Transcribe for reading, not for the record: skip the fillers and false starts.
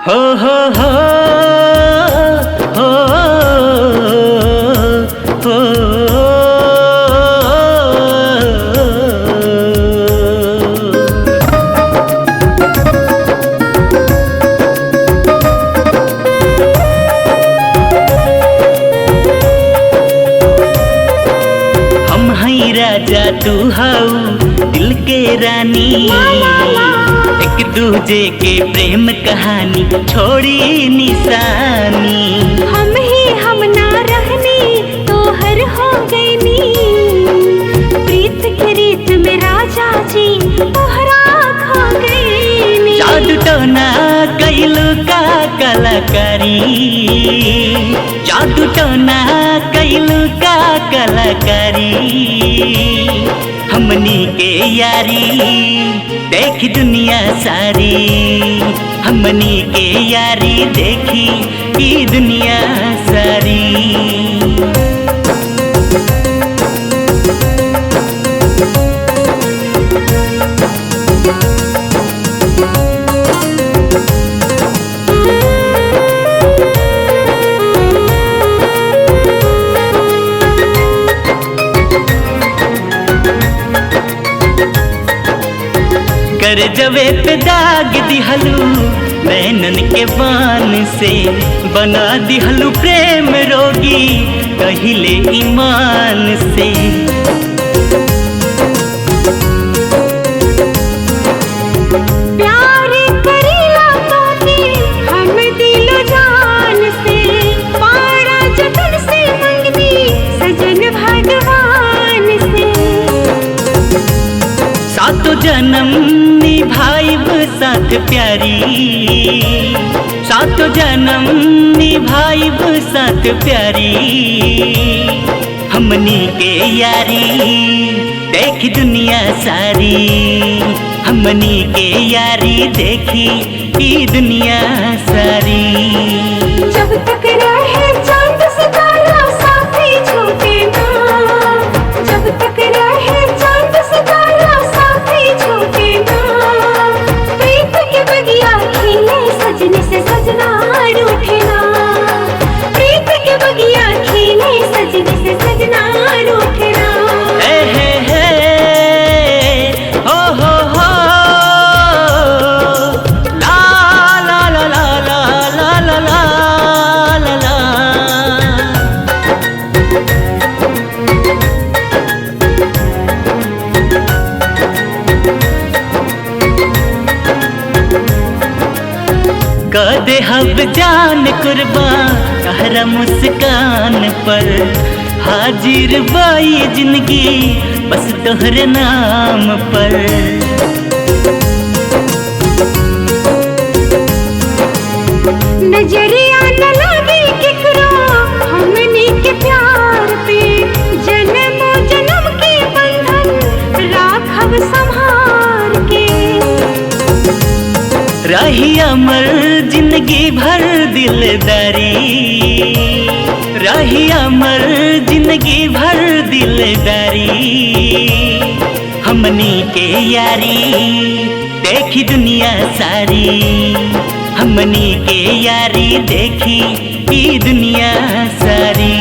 हो हो हो हो हो हम हई राजा तू हाउ दिल के रानी, एक दूजे के प्रेम कहानी छोड़ी निशानी। हम ही हम ना रहनी तो हर हो गई नी, प्रीत की रीत में राजा जी तोहरा खो गई नी। जादू टोना कैलू का कलाकारी, जादू टोना कैलू का कलाकारी। हमनी के यारी देखी दुनिया सारी, हमनी के यारी देखी ई दुनिया सारी। कर जवे पे दाग दिहलू नैनन के बान से, बना दिहलू प्रेम रोगी कहिले ईमान से। प्यार करीला तोके हम दिलो जान से, पारा जतन से मंगनी सजन भगवान से। सातो जन्म निभाइब साथ प्यारी, सातो जन्म निभाइब साथ प्यारी। हमनी के यारी देखी दुनिया सारी, हमनी के यारी देखी ई दुनिया सारी। जब तक रहे चांद सितारा साथी छूटे ना, जब तक रहे चांद सितारा साथी छूटे ना। प्रीत के बगिया खिले सजने से सजना रूठे ना, प्रीत के बगिया खिले सजने से सजना रूठे ना। हे हे हे हो हो ला ला ला ला ला ला ला ला ला। कदे हब जान कुर्बान कहरा मुस्कान पर, हाजिर बाई जिंदगी बस तोहरे नाम पर। नजरिया न लगे केकरो हमनी के प्यार पे, जन्मों जन्म के बंधन राखब संभार के। रही अमर जिंदगी भर दिलदारी, रही अमर जिंदगी भर दिलदारी। हमनी के यारी देखी दुनिया सारी, हमनी के यारी देखी ई दुनिया सारी।